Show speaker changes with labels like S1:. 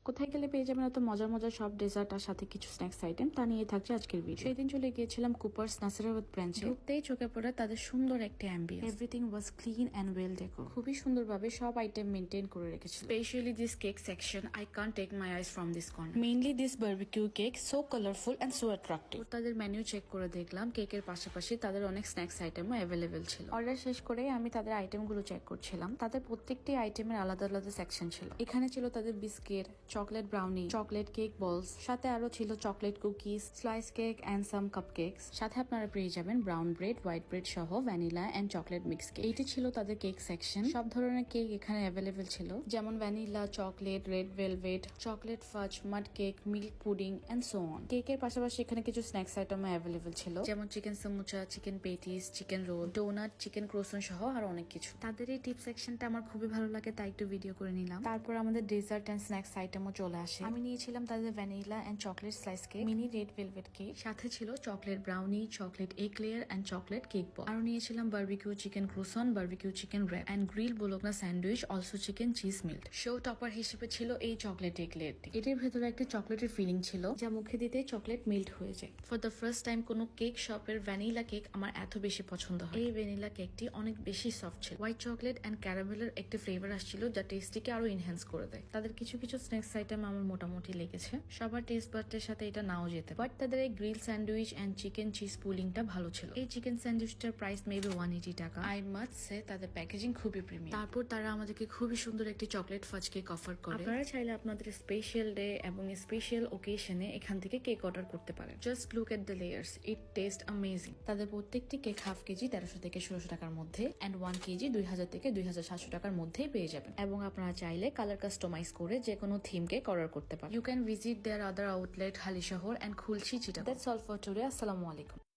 S1: কোথায় গেলে পেয়ে যাবেন এত মজার মজার সব ডেজার্ট আর সাথে কিছু স্ন্যাক্স আইটেম, তা নিয়ে থাকছে আজকের ভিডিও। সেই দিন চলে গিয়েছিলাম কুপার্স নাসিরাবাদ ব্রাঞ্চে। ঢুকতেই চোখে পড়ে তাদের সুন্দর একটা ambience. Everything was clean and well decor. খুবই সুন্দরভাবে সব আইটেম মেনটেন করে রেখেছিল। Specially this cake section, I can't take my eyes from this corner. Mainly this barbecue cake, so colourful and so attractive. তাদের মেনু চেক করে দেখলাম কেকের পাশাপাশি তাদের অনেক স্ন্যাক্স আইটেমও অ্যাভেলেবেল ছিল। অর্ডার শেষ করে আমি তাদের আইটেমগুলো চেক করছিলাম। তাদের প্রত্যেকটি আইটেমের আলাদা আলাদা সেকশন ছিল। এখানে ছিল তাদের biscuit, chocolate brownie, chocolate cake balls, সাথে আরো ছিল chocolate cookies, slice cake and some cupcakes. সাথে আপনারা পেয়ে যাবেন ব্রাউন ব্রেড, হোয়াইট ব্রেড সহ vanilla and chocolate mix cake. এইটি ছিল তাদের কেক সেকশন। সব ধরনের কেক এখানে অ্যাভেলেবেল ছিল, যেমন vanilla, chocolate, red velvet, chocolate fudge, mud cake, milk pudding and so on. কেকের পাশাপাশি এখানে কিছু স্ন্যাক্স আইটেম অ্যাভেলেবেল ছিল, যেমন চিকেন সমুচা, chicken patties, chicken roll, donut, chicken croissant সহ আরো অনেক কিছু। তাদের এই টিপ সেকশনটা আমার খুবই ভালো লাগে, তাই একটু ভিডিও করে নিলাম। তারপর আমাদের ডেজার্ট এন্ড স্ন্যাক্স আইটেমও চলে আসে। আমি নিয়েছিলাম তাদের vanilla and chocolate slice cake, mini red velvet cake, সাথে ছিল chocolate brownie, chocolate egg layer and chocolate cake ball. আরো নিয়েছিলাম barbecue chicken croissant, barbecue chicken wrap and grill bologna sandwich, also chicken cheese melt. Showstopper হিসেবে ছিল এই chocolate egg লেয়ারটি। এটির ভেতরে একটা চকলেটের ফিলিং ছিল, যা মুখে দিতে চকলেট মিল্ট হয়ে যায়। ফর দ্য ফার্স্ট টাইম কোনো কেক শপের ভ্যানিলা কেক আমার এত বেশি পছন্দ হয়। এই ভ্যানিলা কেকটি অনেক বেশি সফট ছিল। হোয়াইট চকলেট এন্ড ক্যারামেলের একটা ফ্লেভার আসছিল, যা টেস্টিকে আরো এনহ্যান্স করে দেয়। তাদের কিছু কিছু স্ন্যাক্স আইটেম আমার মোটামুটি লেগেছে। সবার টেস্ট বাডের সাথে এটা নাও যেতে, বাট তাদের এই grill sandwich and chicken cheese পুলিংটা ভালো ছিল। এই চিকেন স্যান্ডউইচটার প্রাইস মেবি 180 টাকা। আই মাস্ট সে তাদের প্যাকেজিং খুবই প্রিমিয়াম। তারপর তারা আমাদেরকে খুবই সুন্দর একটি চকলেট ফাজ কেক অফার করে। আপনারা চাইলে আপনাদের স্পেশাল ডে এবং স্পেশাল ওকেশনে এখান থেকে কেক অর্ডার করতে পারেন। Just look at the layers, it test amazing. তাদের প্রত্যেকটি কেক হাফ কেজি 1300 থেকে 1600 টাকার মধ্যে এন্ড 1 কেজি 2000 থেকে 2700 টাকার মধ্যেই পেয়ে যাবেন। এবং আপনারা চাইলে কালার কাস্টমাইজ করে যে কোনো থিম কেক অর্ডার করতে পারেন। You can visit their other outlet Halishahar and Khulshi Chittagong. That's all for today. আসসালামু আলাইকুম।